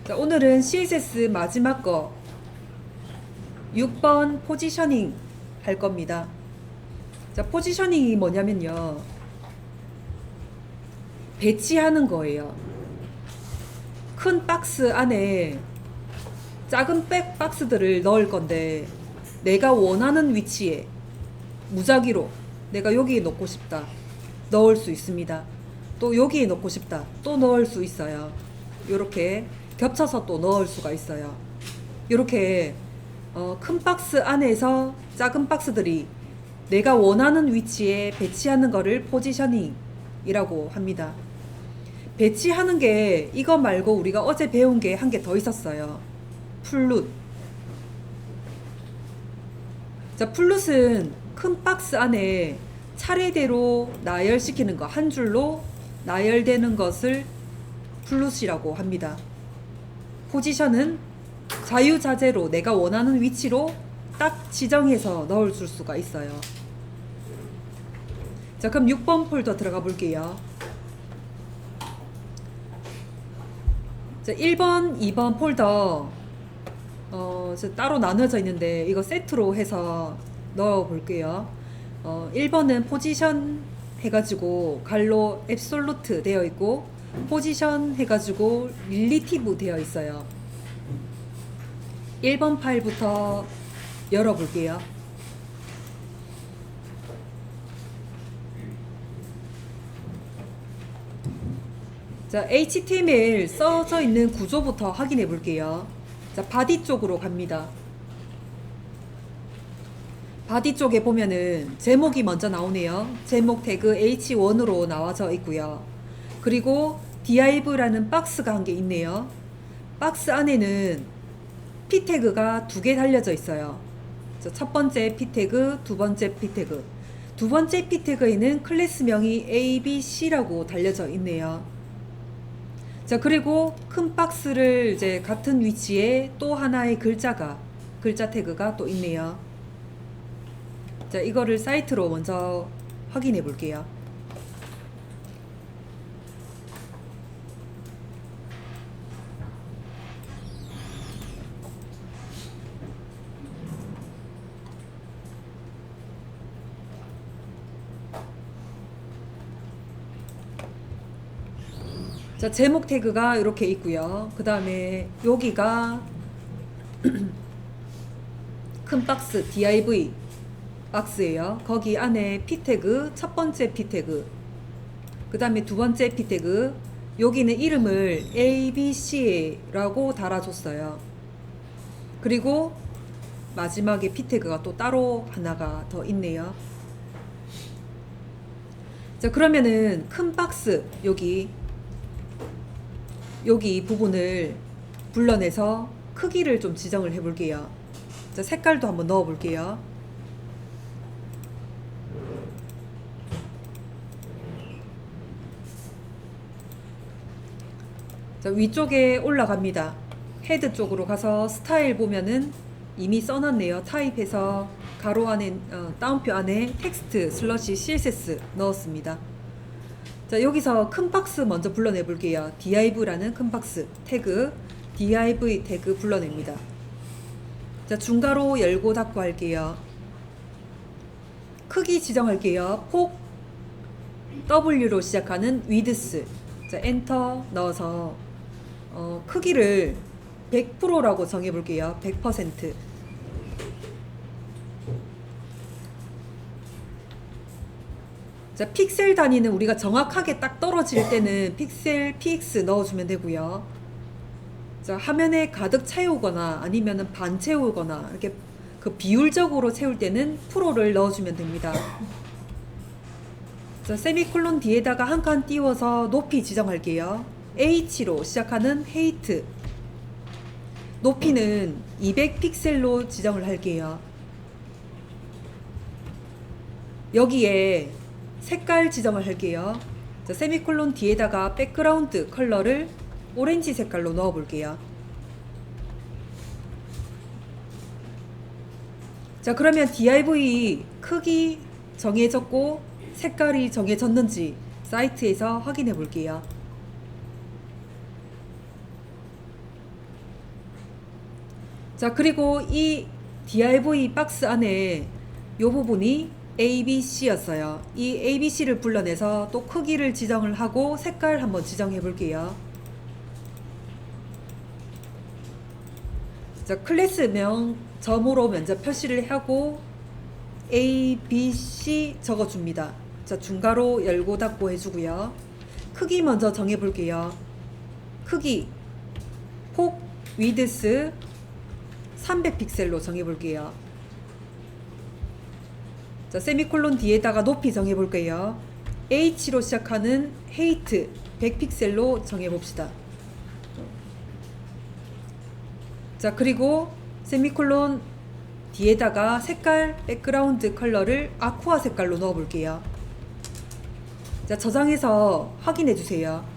자, 오늘은 CSS 마지막 거 6번 포지셔닝 할 겁니다. 자, 포지셔닝이 뭐냐면요, 배치하는 거예요. 큰 박스 안에 작은 백 박스들을 넣을 건데, 내가 원하는 위치에 무작위로 내가 여기에 넣고 싶다, 넣을 수 있습니다. 또 여기에 넣고 싶다, 또 넣을 수 있어요. 이렇게 겹쳐서 또 넣을 수가 있어요. 이렇게 큰 박스 안에서 작은 박스들이 내가 원하는 위치에 배치하는 거를 포지셔닝이라고 합니다. 배치하는 게 이거 말고 우리가 어제 배운 게 한 개 더 있었어요. 플룻. 자, 플룻은 큰 박스 안에 차례대로 나열시키는 거, 한 줄로 나열되는 것을 플룻이라고 합니다. 포지션은 자유자재로 내가 원하는 위치로 딱 지정해서 넣어줄 수가 있어요. 자, 그럼 6번 폴더 들어가 볼게요. 자, 1번, 2번 폴더 따로 나눠져 있는데 이거 세트로 해서 넣어 볼게요. 1번은 포지션 해가지고 갈로 앱솔루트 되어 있고, 포지션 해가지고 릴리티브 되어 있어요. 1번 파일부터 열어볼게요. 자, HTML 써져 있는 구조부터 확인해 볼게요. 자, 바디 쪽으로 갑니다. 바디 쪽에 보면은 제목이 먼저 나오네요. 제목 태그 H1으로 나와져 있고요. 그리고 div라는 박스가 한 개 있네요. 박스 안에는 p 태그가 두 개 달려져 있어요. 첫 번째 p 태그, 두 번째 p 태그. 두 번째 p 태그에는 클래스명이 ABC라고 달려져 있네요. 자, 그리고 큰 박스를 이제 같은 위치에 또 하나의 글자 태그가 또 있네요. 자, 이거를 사이트로 먼저 확인해 볼게요. 자, 제목 태그가 이렇게 있고요. 그 다음에 여기가 큰 박스 div 박스예요. 거기 안에 p 태그, 첫 번째 p 태그, 그 다음에 두 번째 p 태그, 여기는 이름을 ABC라고 달아줬어요. 그리고 마지막에 p 태그가 또 따로 하나가 더 있네요. 자, 그러면은 큰 박스 여기 부분을 불러내서 크기를 좀 지정을 해 볼게요. 자, 색깔도 한번 넣어 볼게요. 자, 위쪽에 올라갑니다. 헤드 쪽으로 가서 스타일 보면은 이미 써놨네요. 타입해서 가로 안에 다운표 안에 텍스트 슬러시 CSS 넣었습니다. 자, 여기서 큰 박스 먼저 불러내 볼게요. div라는 큰 박스 태그, div 태그 불러냅니다. 자, 중괄호 열고 닫고 할게요. 크기 지정할게요. 폭 W로 시작하는 width. 자, 엔터 넣어서 크기를 100%라고 정해볼게요. 100%. 자, 픽셀 단위는 우리가 정확하게 딱 떨어질 때는 픽셀 px 넣어주면 되고요. 자, 화면에 가득 채우거나 아니면은 반 채우거나 이렇게 그 비율적으로 채울 때는 프로를 넣어주면 됩니다. 자, 세미콜론 뒤에다가 한 칸 띄워서 높이 지정할게요. H로 시작하는 height. 높이는 200픽셀로 지정을 할게요. 여기에 색깔 지정을 할게요. 자, 세미콜론 뒤에다가 백그라운드 컬러를 오렌지 색깔로 넣어 볼게요. 자, 그러면 div 크기 정해졌고 색깔이 정해졌는지 사이트에서 확인해 볼게요. 자, 그리고 이 div 박스 안에 요 부분이 ABC였어요. 이 ABC를 불러내서 또 크기를 지정을 하고 색깔 한번 지정해 볼게요. 자, 클래스명 점으로 먼저 표시를 하고 ABC 적어줍니다. 자, 중괄호 열고 닫고 해주고요. 크기 먼저 정해 볼게요. 크기 폭 위드스 300픽셀로 정해 볼게요. 자, 세미콜론 뒤에다가 높이 정해 볼게요. H로 시작하는 헤이트 100픽셀로 정해 봅시다. 자, 그리고 세미콜론 뒤에다가 색깔 백그라운드 컬러를 아쿠아 색깔로 넣어 볼게요. 자, 저장해서 확인해 주세요.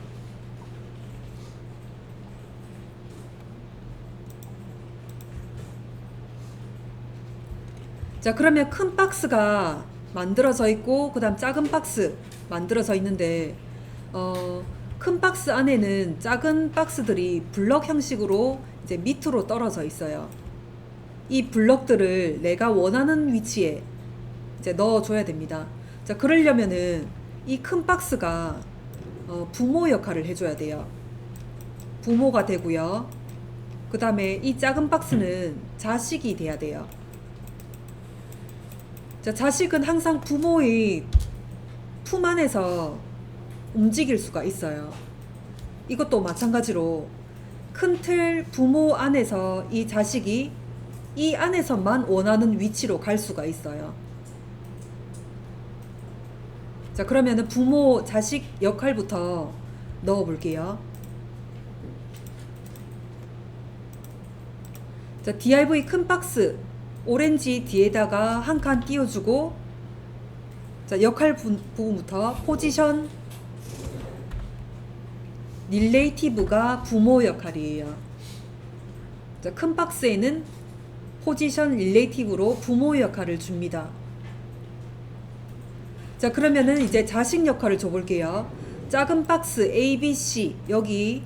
자, 그러면 큰 박스가 만들어져 있고 그 다음 작은 박스 만들어져 있는데 큰 박스 안에는 작은 박스들이 블럭 형식으로 이제 밑으로 떨어져 있어요. 이 블럭들을 내가 원하는 위치에 이제 넣어줘야 됩니다. 자, 그러려면은 이 큰 박스가 부모 역할을 해줘야 돼요. 부모가 되고요. 그 다음에 이 작은 박스는 자식이 돼야 돼요. 자, 자식은 항상 부모의 품 안에서 움직일 수가 있어요. 이것도 마찬가지로 큰 틀 부모 안에서 이 자식이 이 안에서만 원하는 위치로 갈 수가 있어요. 자, 그러면은 부모 자식 역할부터 넣어 볼게요. 자, div 큰 박스 오렌지 뒤에다가 한 칸 띄워주고, 자, 역할 부분부터 포지션 릴레이티브가 부모 역할이에요. 자, 큰 박스에는 포지션 릴레이티브로 부모 역할을 줍니다. 자, 그러면은 이제 자식 역할을 줘볼게요. 작은 박스 ABC 여기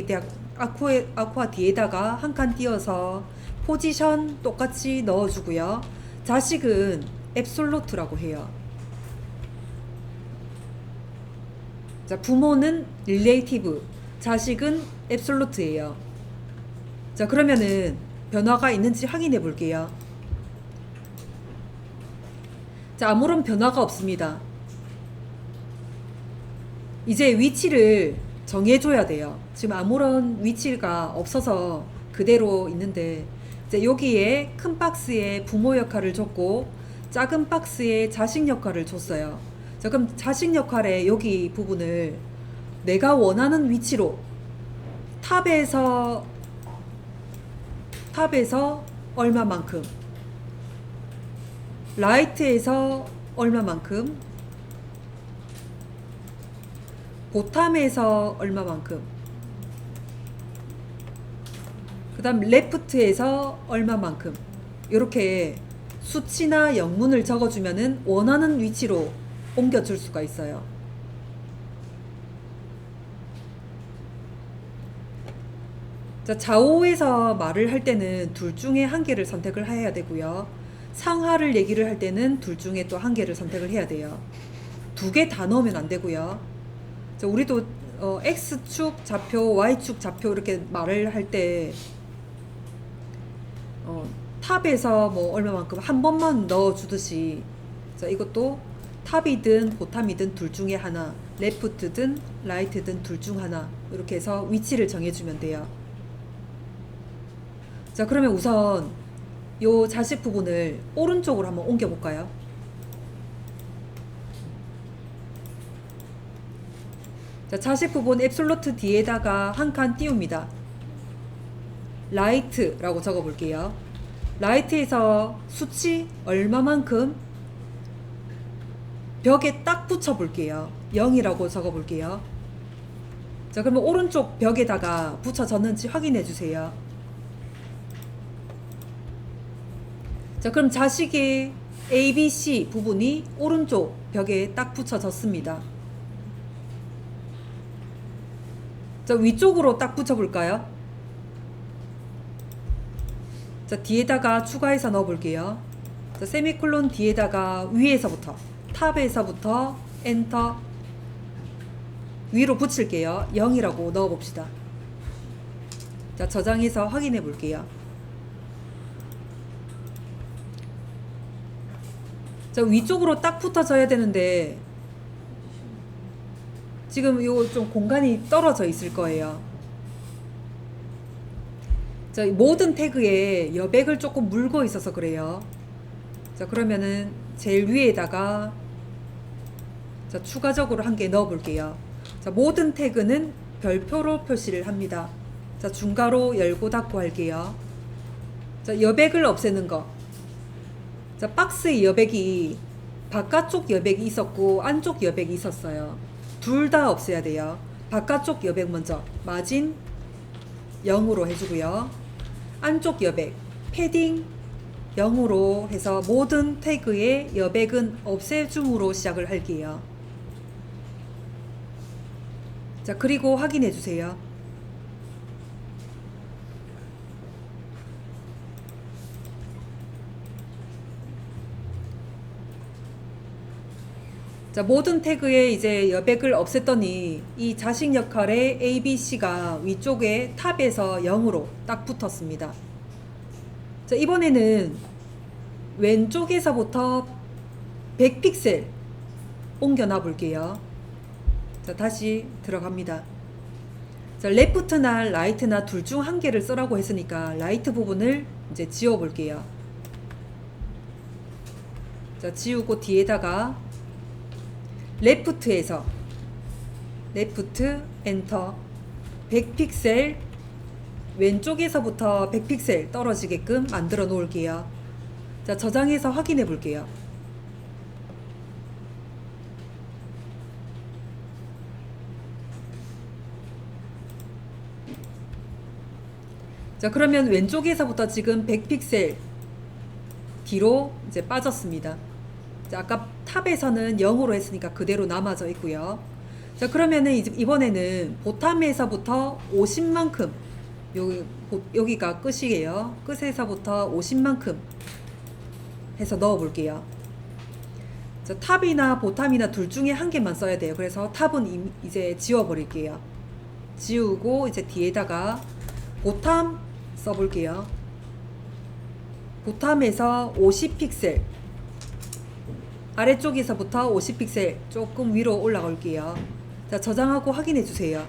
대학 아쿠아 뒤에다가 한 칸 띄워서 포지션 똑같이 넣어주고요. 자식은 앱솔루트라고 해요. 자, 부모는 릴레이티브, 자식은 앱솔루트예요. 자, 그러면은 변화가 있는지 확인해 볼게요. 자, 아무런 변화가 없습니다. 이제 위치를 정해줘야 돼요. 지금 아무런 위치가 없어서 그대로 있는데, 이제 여기에 큰 박스에 부모 역할을 줬고 작은 박스에 자식 역할을 줬어요. 자, 그럼 자식 역할의 여기 부분을 내가 원하는 위치로 탑에서 얼마만큼, 라이트에서 얼마만큼, 보탐에서 얼마만큼, 그 다음 레프트에서 얼마만큼, 이렇게 수치나 영문을 적어주면은 원하는 위치로 옮겨줄 수가 있어요. 자, 좌우에서 말을 할 때는 둘 중에 한 개를 선택을 해야 되고요. 상하를 얘기를 할 때는 둘 중에 또 한 개를 선택을 해야 돼요. 두 개 다 넣으면 안 되고요. 자, 우리도 X축 좌표, Y축 좌표 이렇게 말을 할 때 탑에서 뭐 얼마만큼 한 번만 넣어주듯이, 자, 이것도 탑이든 보탐이든 둘 중에 하나, 레프트든 라이트든 둘 중 하나, 이렇게 해서 위치를 정해주면 돼요. 자, 그러면 우선 요 자식 부분을 오른쪽으로 한번 옮겨 볼까요? 자, 자식 부분 앱솔루트 뒤에다가 한 칸 띄웁니다. 라이트라고 적어 볼게요. 라이트에서 수치 얼마만큼 벽에 딱 붙여 볼게요. 0이라고 적어 볼게요. 자, 그러면 오른쪽 벽에다가 붙여졌는지 확인해 주세요. 자, 그럼 자식의 ABC 부분이 오른쪽 벽에 딱 붙여졌습니다. 자, 위쪽으로 딱 붙여볼까요? 자, 뒤에다가 추가해서 넣어 볼게요. 자, 세미콜론 뒤에다가 위에서부터 탑에서부터 엔터 위로 붙일게요. 0이라고 넣어 봅시다. 자, 저장해서 확인해 볼게요. 자, 위쪽으로 딱 붙어져야 되는데 지금 요 좀 공간이 떨어져 있을 거예요. 자, 모든 태그에 여백을 조금 물고 있어서 그래요. 자, 그러면은 제일 위에다가 자, 추가적으로 한 개 넣어 볼게요. 자, 모든 태그는 별표로 표시를 합니다. 자, 중괄호 열고 닫고 할게요. 자, 여백을 없애는 거. 자, 박스의 여백이 바깥쪽 여백이 있었고 안쪽 여백이 있었어요. 둘 다 없애야 돼요. 바깥쪽 여백 먼저 마진 0으로 해주고요. 안쪽 여백 패딩 0으로 해서 모든 태그의 여백은 없애줌으로 시작을 할게요. 자, 그리고 확인해 주세요. 자, 모든 태그에 이제 여백을 없앴더니 이 자식 역할의 ABC가 위쪽에 탑에서 0으로 딱 붙었습니다. 자, 이번에는 왼쪽에서부터 100픽셀 옮겨 놔 볼게요. 자, 다시 들어갑니다. 자, 레프트나 라이트나 둘 중 한 개를 쓰라고 했으니까 라이트 부분을 이제 지워 볼게요. 자, 지우고 뒤에다가 레프트에서 레프트 엔터 100픽셀 왼쪽에서부터 100픽셀 떨어지게끔 만들어 놓을게요. 자, 저장해서 확인해 볼게요. 자, 그러면 왼쪽에서부터 지금 100픽셀 뒤로 이제 빠졌습니다. 자, 아까 탑에서는 0으로 했으니까 그대로 남아져 있고요. 자, 그러면은 이번에는 보탐에서부터 50만큼 여기가 끝이에요. 끝에서부터 50만큼 해서 넣어 볼게요. 자, 탑이나 보탐이나 둘 중에 한 개만 써야 돼요. 그래서 탑은 이제 지워 버릴게요. 지우고 이제 뒤에다가 보탐 써 볼게요. 보탐에서 50픽셀 아래쪽에서부터 50픽셀 조금 위로 올라갈게요. 자, 저장하고 확인해 주세요.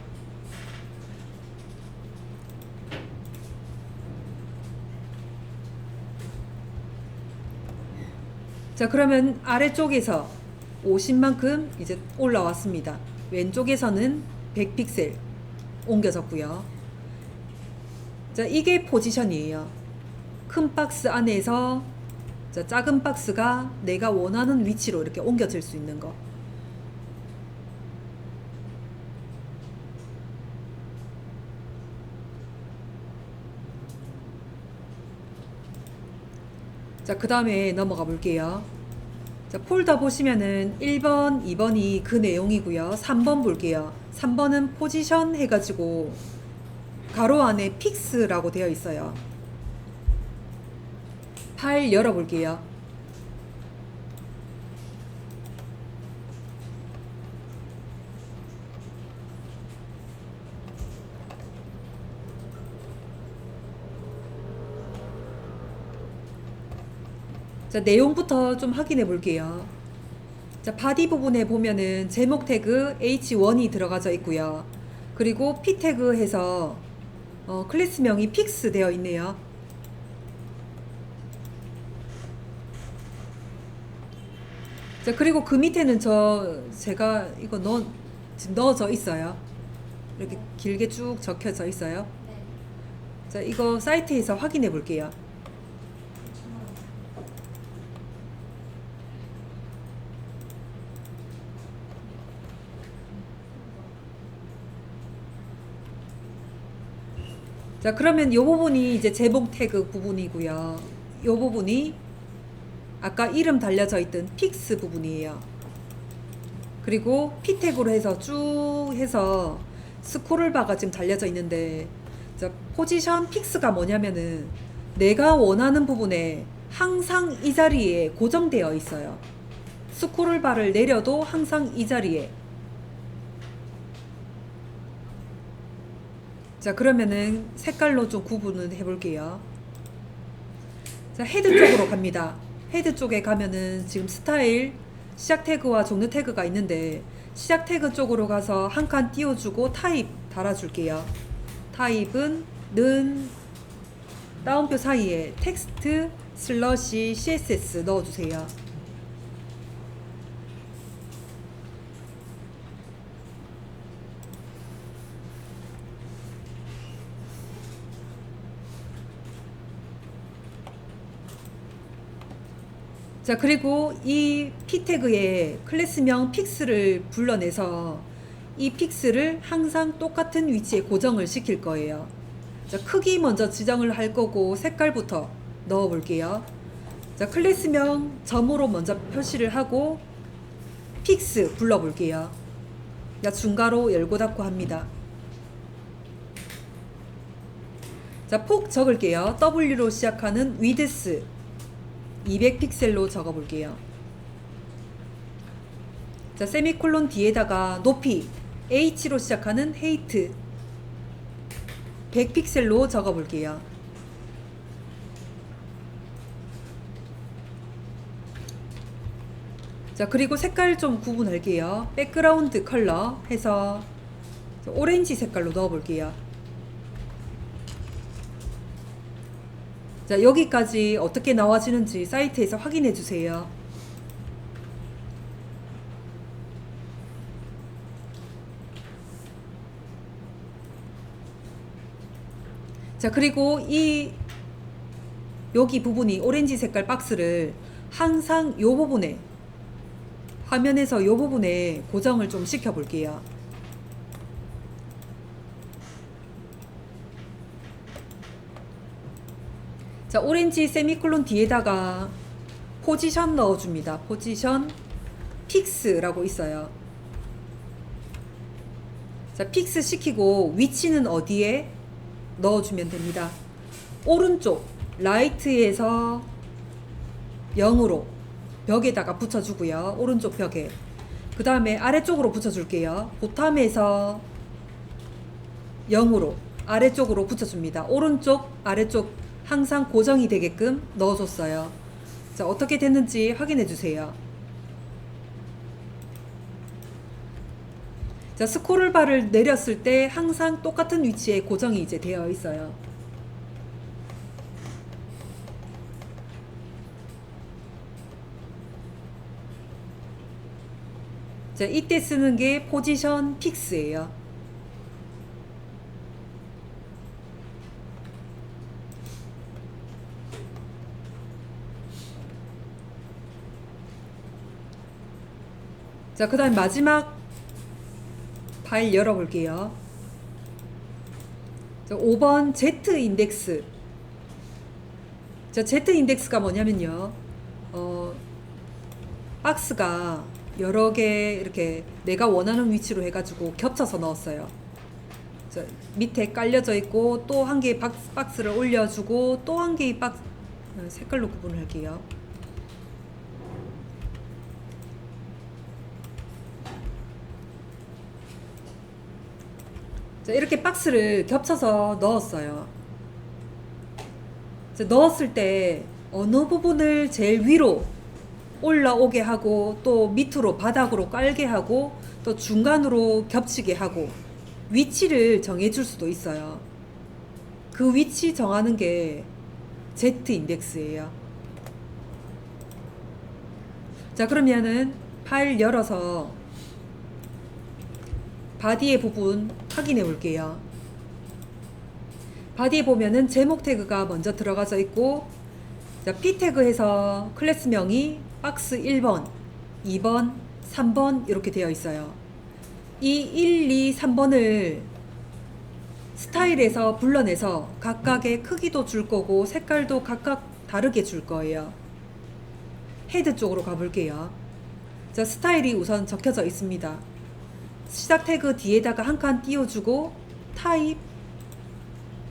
자, 그러면 아래쪽에서 50만큼 이제 올라왔습니다. 왼쪽에서는 100픽셀 옮겨졌고요. 자, 이게 포지션이에요. 큰 박스 안에서 자, 작은 박스가 내가 원하는 위치로 이렇게 옮겨질 수 있는 거. 자, 그 다음에 넘어가 볼게요. 자, 폴더 보시면은 1번, 2번이 그 내용이고요. 3번 볼게요. 3번은 포지션 해가지고 가로 안에 픽스라고 되어 있어요. 파일 열어볼게요. 자, 내용부터 좀 확인해 볼게요. 자, 바디 부분에 보면은 제목 태그 H1이 들어가져 있고요. 그리고 P 태그 해서 클래스명이 픽스 되어 있네요. 자, 그리고 그 밑에는 제가 이거 지금 넣어져 있어요. 이렇게 길게 쭉 적혀져 있어요. 자, 이거 사이트에서 확인해 볼게요. 자, 그러면 요 부분이 이제 제목 태그 부분이고요. 요 부분이 아까 이름 달려져 있던 픽스 부분이에요. 그리고 P 태그로 해서 쭉 해서 스크롤 바가 지금 달려져 있는데, 자, 포지션 픽스가 뭐냐면은 내가 원하는 부분에 항상 이 자리에 고정되어 있어요. 스크롤바를 내려도 항상 이 자리에. 자, 그러면은 색깔로 좀 구분을 해볼게요. 자, 헤드 쪽으로 갑니다. 헤드 쪽에 가면은 지금 스타일, 시작 태그와 종료 태그가 있는데 시작 태그 쪽으로 가서 한 칸 띄워주고 타입 달아줄게요. 타입은 는 따옴표 사이에 텍스트 슬러시 CSS 넣어주세요. 자, 그리고 이 p 태그에 클래스명 픽스를 불러내서 이 픽스를 항상 똑같은 위치에 고정을 시킬 거예요. 자, 크기 먼저 지정을 할 거고 색깔부터 넣어 볼게요. 자, 클래스명 점으로 먼저 표시를 하고 픽스 불러 볼게요. 자, 중괄호 열고 닫고 합니다. 자, 폭 적을게요. W로 시작하는 위드스 200픽셀로 적어 볼게요. 자, 세미콜론 뒤에다가 높이 H로 시작하는 헤이트 100픽셀로 적어 볼게요. 자, 그리고 색깔 좀 구분할게요. 백그라운드 컬러 해서 오렌지 색깔로 넣어 볼게요. 자, 여기까지 어떻게 나와지는지 사이트에서 확인해 주세요. 자, 그리고 여기 부분이 오렌지 색깔 박스를 항상 요 부분에 화면에서 요 부분에 고정을 좀 시켜 볼게요. 자, 오렌지 세미콜론 뒤에다가 포지션 넣어줍니다. 포지션 픽스라고 있어요. 자, 픽스 시키고 위치는 어디에 넣어주면 됩니다. 오른쪽 라이트에서 0으로 벽에다가 붙여주고요. 오른쪽 벽에. 그 다음에 아래쪽으로 붙여줄게요. 보탐에서 0으로 아래쪽으로 붙여줍니다. 오른쪽 아래쪽 항상 고정이 되게끔 넣어줬어요. 자, 어떻게 됐는지 확인해 주세요. 자, 스크롤바를 내렸을 때 항상 똑같은 위치에 고정이 이제 되어 있어요. 자, 이때 쓰는 게 포지션 픽스예요. 자, 그 다음 마지막 파일 열어볼게요. 자, 5번 Z 인덱스. 자, Z 인덱스가 뭐냐면요. 박스가 여러 개 이렇게 내가 원하는 위치로 해가지고 겹쳐서 넣었어요. 자, 밑에 깔려져 있고 또 한 개의 박스를 올려주고 또 한 개의 박스, 색깔로 구분할게요. 자, 이렇게 박스를 겹쳐서 넣었어요. 자, 넣었을 때 어느 부분을 제일 위로 올라오게 하고 또 밑으로 바닥으로 깔게 하고 또 중간으로 겹치게 하고 위치를 정해줄 수도 있어요. 그 위치 정하는 게 Z 인덱스예요. 자, 그러면은 파일 열어서 바디의 부분 확인해 볼게요. 바디에 보면은 제목 태그가 먼저 들어가져 있고, 자, P 태그에서 클래스명이 박스 1번, 2번, 3번 이렇게 되어 있어요. 이 1, 2, 3번을 스타일에서 불러내서 각각의 크기도 줄 거고 색깔도 각각 다르게 줄 거예요. 헤드 쪽으로 가볼게요. 자, 스타일이 우선 적혀져 있습니다. 시작 태그 뒤에다가 한 칸 띄워주고 타입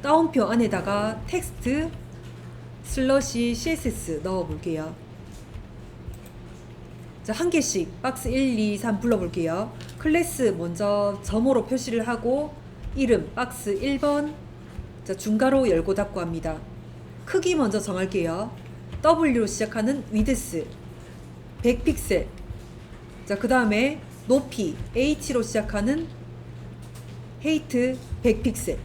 따옴표 안에다가 텍스트 슬러시 CSS 넣어 볼게요. 자, 한 개씩 박스 1, 2, 3 불러볼게요. 클래스 먼저 점으로 표시를 하고 이름 박스 1번. 자, 중괄호 열고 닫고 합니다. 크기 먼저 정할게요. W로 시작하는 위드스 100픽셀. 자, 그 다음에 높이 H로 시작하는 헤이트 100픽셀.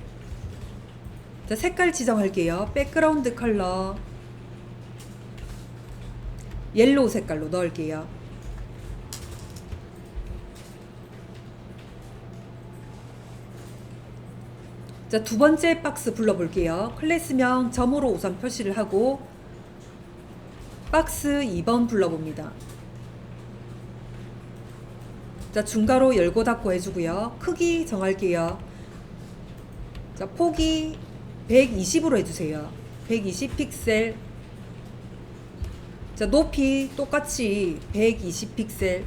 자, 색깔 지정할게요. 백그라운드 컬러 옐로우 색깔로 넣을게요. 자, 두 번째 박스 불러볼게요. 클래스명 점으로 우선 표시를 하고 박스 2번 불러봅니다. 자, 중괄호 열고 닫고 해주고요. 크기 정할게요. 자, 폭이 120으로 해주세요. 120 픽셀. 자, 높이 똑같이 120 픽셀.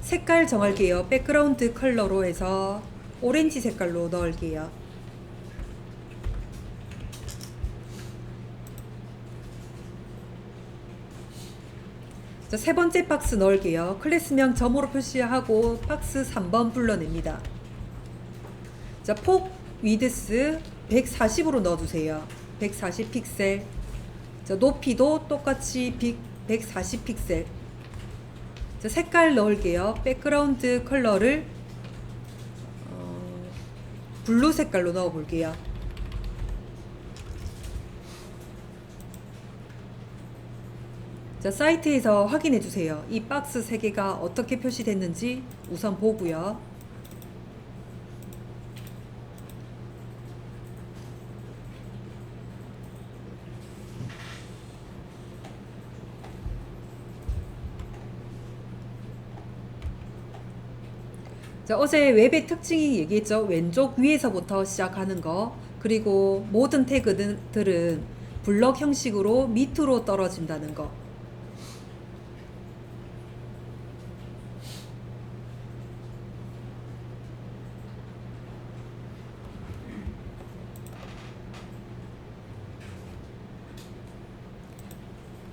색깔 정할게요. 백그라운드 컬러로 해서 오렌지 색깔로 넣을게요. 자, 세 번째 박스 넣을게요. 클래스명 점으로 표시하고 박스 3번 불러냅니다. 자, 폭 위드스 140으로 넣어주세요. 140 픽셀. 자, 높이도 똑같이 140 픽셀. 자, 색깔 넣을게요. 백그라운드 컬러를 블루 색깔로 넣어 볼게요. 자, 사이트에서 확인해 주세요. 이 박스 3개가 어떻게 표시됐는지 우선 보고요. 자, 어제 웹의 특징이 얘기했죠. 왼쪽 위에서부터 시작하는 거. 그리고 모든 태그들은 블럭 형식으로 밑으로 떨어진다는 거.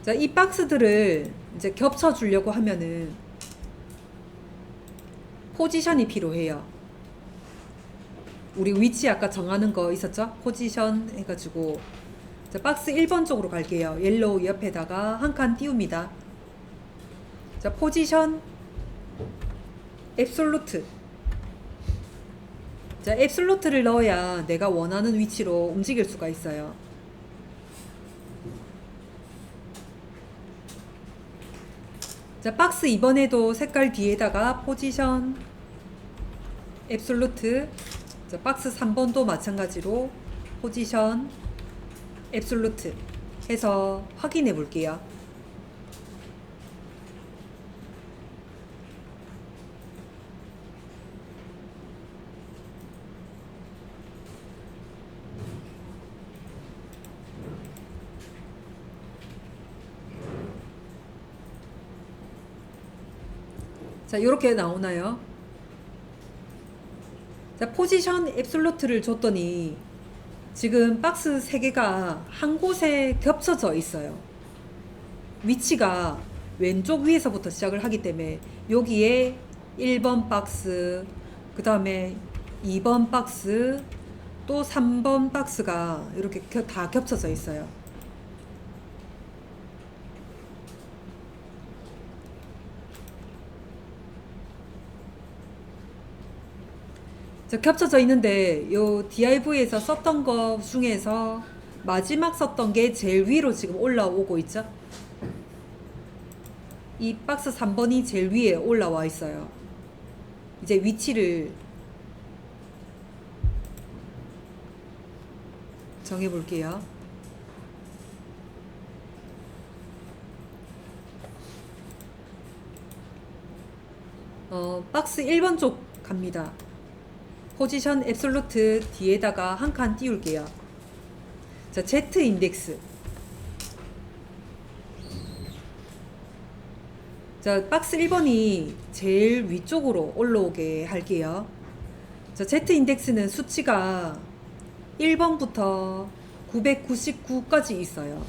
자, 이 박스들을 이제 겹쳐 주려고 하면은 포지션이 필요해요. 우리 위치 아까 정하는 거 있었죠? 포지션 해가지고. 자, 박스 1번 쪽으로 갈게요. 옐로우 옆에다가 한 칸 띄웁니다. 자, 포지션 앱솔루트. 자, 앱솔루트를 넣어야 내가 원하는 위치로 움직일 수가 있어요. 자, 박스 2번에도 색깔 뒤에다가 포지션 앱솔루트. 자, 박스 3번도 마찬가지로 포지션 앱솔루트 해서 확인해 볼게요. 자, 이렇게 나오나요? 자, 포지션 앱솔루트를 줬더니 지금 박스 3개가 한 곳에 겹쳐져 있어요. 위치가 왼쪽 위에서부터 시작을 하기 때문에 여기에 1번 박스, 그 다음에 2번 박스, 또 3번 박스가 이렇게 다 겹쳐져 있어요. 자, 겹쳐져 있는데 요 DIV에서 썼던 거 중에서 마지막 썼던 게 제일 위로 지금 올라오고 있죠. 이 박스 3번이 제일 위에 올라와 있어요. 이제 위치를 정해 볼게요. 박스 1번 쪽 갑니다. 포지션 앱솔루트 뒤에다가 한 칸 띄울게요. 자, Z 인덱스. 자, 박스 1번이 제일 위쪽으로 올라오게 할게요. 자, Z 인덱스는 수치가 1번부터 999까지 있어요.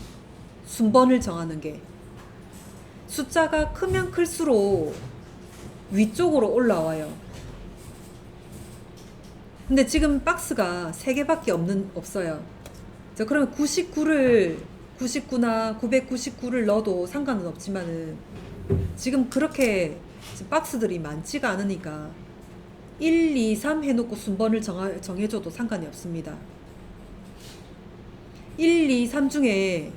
순번을 정하는 게. 숫자가 크면 클수록 위쪽으로 올라와요. 근데 지금 박스가 3개밖에 없어요. 자, 그러면 99나 999를 넣어도 상관은 없지만은 지금 그렇게 박스들이 많지가 않으니까 1, 2, 3 해놓고 순번을 정해줘도 상관이 없습니다. 1, 2, 3 중에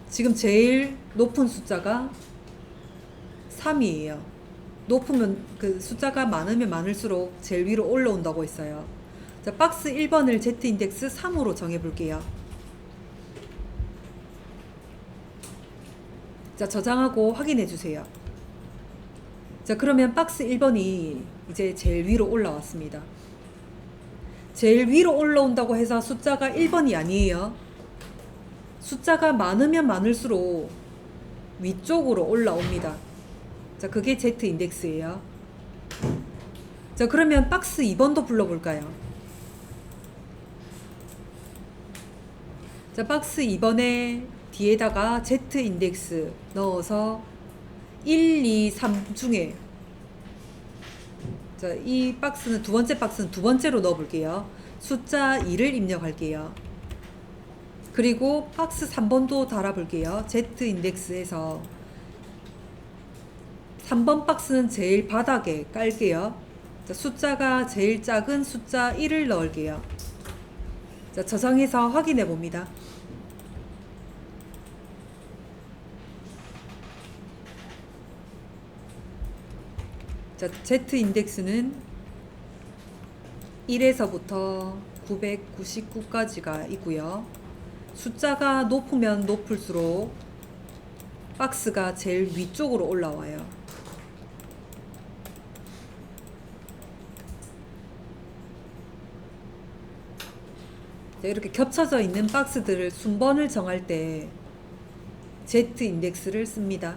지금 제일 높은 숫자가 3이에요. 높으면 그 숫자가 많으면 많을수록 제일 위로 올라온다고 했어요. 자, 박스 1번을 Z 인덱스 3으로 정해 볼게요. 자, 저장하고 확인해 주세요. 자, 그러면 박스 1번이 이제 제일 위로 올라왔습니다. 제일 위로 올라온다고 해서 숫자가 1번이 아니에요. 숫자가 많으면 많을수록 위쪽으로 올라옵니다. 자, 그게 Z 인덱스예요. 자, 그러면 박스 2번도 불러볼까요? 자, 박스 2번에 뒤에다가 Z 인덱스 넣어서 1, 2, 3 중에 자, 이 박스는 두 번째로 넣어볼게요. 숫자 2를 입력할게요. 그리고 박스 3번도 달아볼게요. Z 인덱스에서 3번 박스는 제일 바닥에 깔게요. 자, 숫자가 제일 작은 숫자 1을 넣을게요. 자, 저장해서 확인해 봅니다. 자, Z 인덱스는 1에서부터 999까지가 있고요. 숫자가 높으면 높을수록 박스가 제일 위쪽으로 올라와요. 자, 이렇게 겹쳐져 있는 박스들을 순번을 정할 때 Z 인덱스를 씁니다.